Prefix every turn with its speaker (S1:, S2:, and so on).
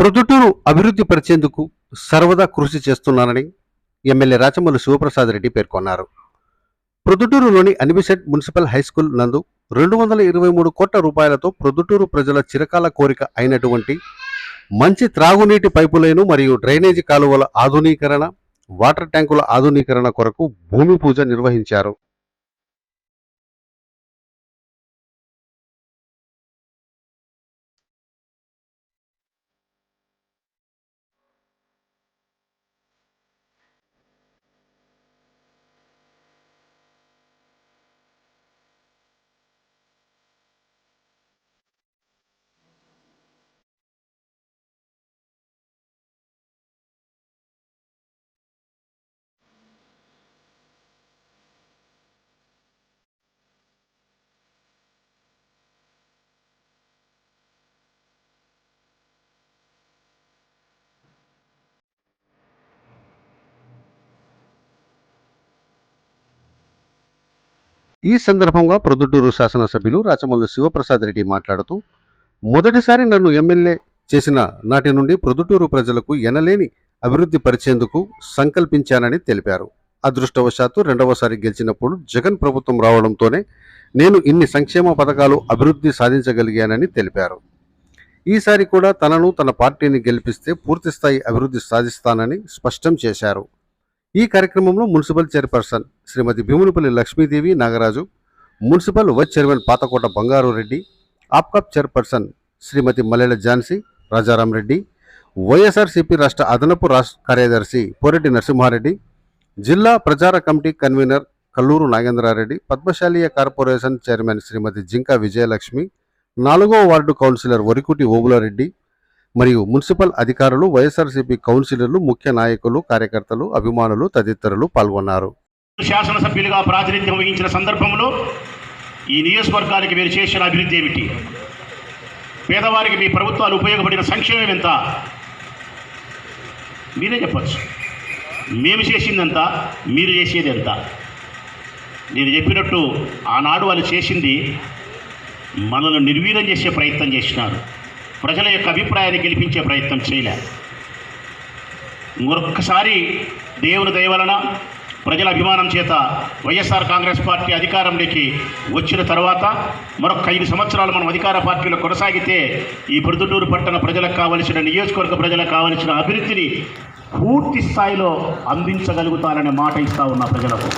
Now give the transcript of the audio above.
S1: ప్రొద్దుటూరు అభివృద్ధి పరిచేందుకు సర్వదా కృషి చేస్తున్నానని ఎమ్మెల్యే రాచమల్లు శివప్రసాద్ రెడ్డి పేర్కొన్నారు. ప్రొద్దుటూరులోని అనిబిసెట్ మున్సిపల్ హైస్కూల్ నందు 223 కోట్ల రూపాయలతో ప్రొద్దుటూరు ప్రజల చిరకాల కోరిక అయినటువంటి మంచి త్రాగునీటి పైపులైను మరియు డ్రైనేజీ కాలువల ఆధునీకరణ, వాటర్ ట్యాంకుల ఆధునీకరణ కొరకు భూమి పూజ నిర్వహించారు. ఈ సందర్భంగా ప్రొద్దుటూరు శాసనసభ్యులు రాచమల్లు శివప్రసాద్ రెడ్డి మాట్లాడుతూ, మొదటిసారి నన్ను ఎమ్మెల్యే చేసిన నాటి నుండి ప్రొద్దుటూరు ప్రజలకు ఎనలేని అభివృద్ధి పరిచేందుకు సంకల్పించానని తెలిపారు. అదృష్టవశాత్తు రెండవసారి గెలిచినప్పుడు జగన్ ప్రభుత్వం రావడంతోనే నేను ఇన్ని సంక్షేమ పథకాలు అభివృద్ధి సాధించగలిగానని తెలిపారు. ఈసారి కూడా తనను తన పార్టీని గెలిపిస్తే పూర్తిస్థాయి అభివృద్ధి సాధిస్తానని స్పష్టం చేశారు. ఈ కార్యక్రమంలో municipal chairperson Srimati Bhimunipalli Lakshmidevi Nagaraju, municipal vice chairman Pathakota Bangaru Reddy, Apcob chairperson Srimati Mallela Jhansi Rajaram Reddy, YSRCP రాష్ట్ర అదనపు కార్యదర్శి పోరెడ్డి నరసింహారెడ్డి, జిల్లా ప్రచార committee convener Kalluru Nagendrareddy, Padmasaliya corporation chairman Srimati Jinka Vijayalakshmi, 4వ వార్డు కౌన్సిలర్ వరికుటి ఓబులారెడ్డి మరియు మున్సిపల్ అధికారులు, వైఎస్ఆర్సీపీ కౌన్సిలర్లు, ముఖ్య నాయకులు, కార్యకర్తలు, అభిమానులు తదితరులు పాల్గొన్నారు.
S2: శాసనసభ్యులుగా ప్రాతినిధ్యం వహించిన సందర్భంలో ఈ నియోజకవర్గానికి మీరు చేసిన అభివృద్ధి ఏమిటి? పేదవారికి మీ ప్రభుత్వాలు ఉపయోగపడిన సంక్షేమం ఎంత? మీరే చెప్పచ్చు. మేము చేసిందంత, మీరు చేసేది ఎంత? నేను చెప్పినట్టు ఆనాడు వాళ్ళు చేసింది మనల్ని నిర్వీర్యం చేసే ప్రయత్నం చేసినారు. ప్రజల యొక్క అభిప్రాయాన్ని గెలిపించే ప్రయత్నం చేయలేదు. మరొక్కసారి దేవుని దయ వలన ప్రజల అభిమానం చేత వైఎస్ఆర్ కాంగ్రెస్ పార్టీ అధికారంలోకి వచ్చిన తర్వాత మరొక 5 సంవత్సరాలు మనం అధికార పార్టీలో కొనసాగితే ఈ ప్రొద్దుటూరు పట్టణ ప్రజలకు కావలసిన, నియోజకవర్గ ప్రజలకు కావలసిన అభివృద్ధిని పూర్తి స్థాయిలో అందించగలుగుతాననే మాట ఇస్తా ఉన్న ప్రజలకు.